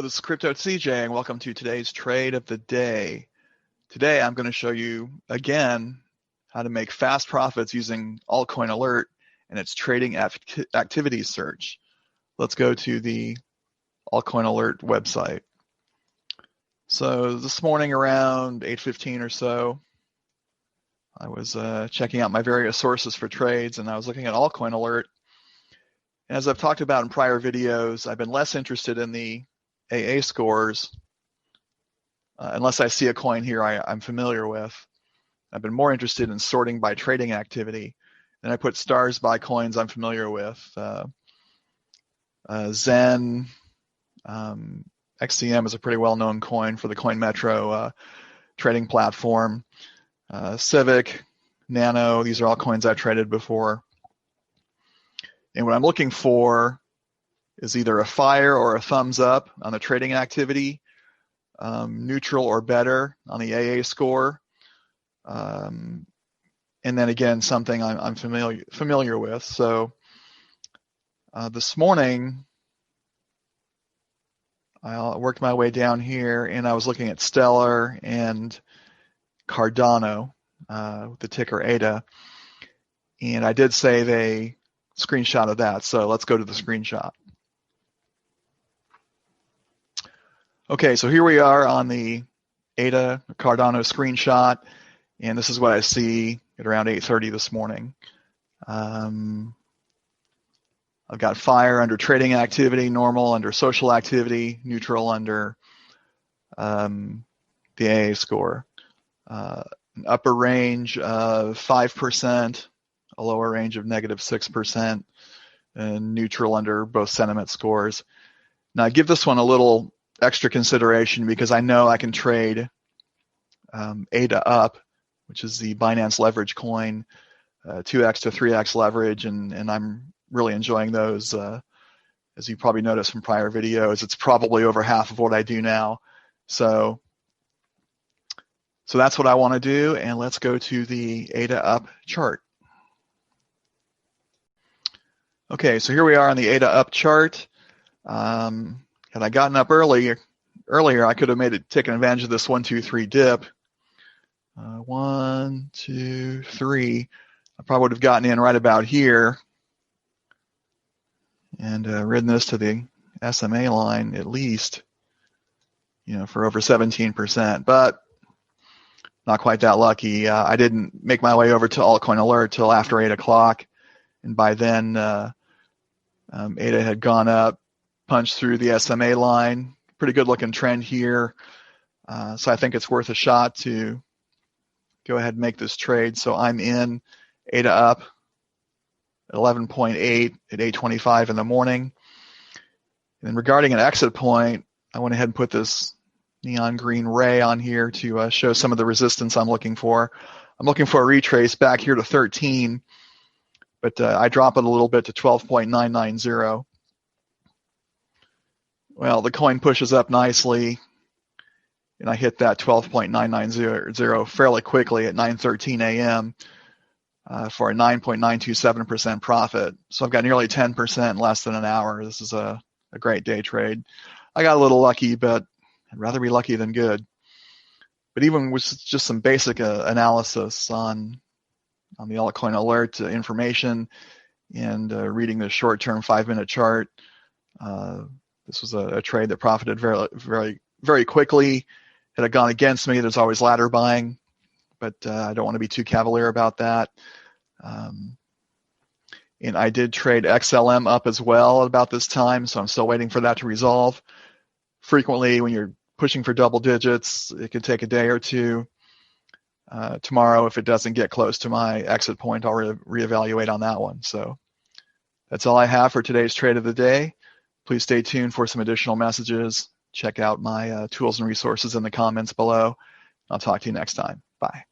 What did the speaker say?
this is Crypto CJ, and welcome to today's trade of the day. Today, I'm going to show you, again, how to make fast profits using Altcoin Alert and its trading activity search. Let's go to the Altcoin Alert website. So this morning around 8:15 or so, I was checking out my various sources for trades, and I was looking at Altcoin Alert. And as I've talked about in prior videos, I've been less interested in the AA scores unless I see a coin here I'm familiar with. I've been more interested in sorting by trading activity, and I put stars by coins I'm familiar with. Zen, XCM is a pretty well-known coin for the Coin Metro trading platform. Civic, Nano, these are all coins I've traded before. And what I'm looking for is either a fire or a thumbs up on the trading activity, neutral or better on the AA score, and then again something I'm familiar with. So this morning I worked my way down here, and I was looking at Stellar and Cardano with the ticker ADA, and I did save a screenshot of that. So let's go to the screenshot. Okay, so here we are on the ADA Cardano screenshot, and this is what I see at around 8:30 this morning. I've got fire under trading activity, normal under social activity, neutral under the AA score. An upper range of 5%, a lower range of -6%, and neutral under both sentiment scores. Now I give this one a little extra consideration because I know I can trade ADA up, which is the Binance leverage coin, 2x to 3x leverage, and I'm really enjoying those. As you probably noticed from prior videos, it's probably over half of what I do now. So that's what I want to do, and let's go to the ADA up chart. Okay, so here we are on the ADA up chart. Had I gotten up earlier, I could have taken advantage of this 1, 2, 3 dip. 1, 2, 3. I probably would have gotten in right about here and ridden this to the SMA line at least, for over 17%. But not quite that lucky. I didn't make my way over to Altcoin Alert till after 8 o'clock, and by then ADA had gone up, punched through the SMA line. Pretty good looking trend here. So I think it's worth a shot to go ahead and make this trade. So I'm in ADA up at 11.8 at 8:25 in the morning. And then regarding an exit point, I went ahead and put this neon green ray on here to show some of the resistance I'm looking for. I'm looking for a retrace back here to 13, but I drop it a little bit to 12.990. Well, the coin pushes up nicely, and I hit that 12.990 fairly quickly at 9:13 a.m. For a 9.927% profit. So I've got nearly 10% in less than an hour. This is a great day trade. I got a little lucky, but I'd rather be lucky than good. But even with just some basic analysis on the Altcoin Alert information and reading the short-term 5-minute chart, this was a trade that profited very, very, very quickly. Had it gone against me, there's always ladder buying, but I don't want to be too cavalier about that. And I did trade XLM up as well at about this time, so I'm still waiting for that to resolve. Frequently, when you're pushing for double digits, it could take a day or two. Tomorrow, if it doesn't get close to my exit point, I'll reevaluate on that one. So that's all I have for today's trade of the day. Please stay tuned for some additional messages. Check out my tools and resources in the comments below. I'll talk to you next time. Bye.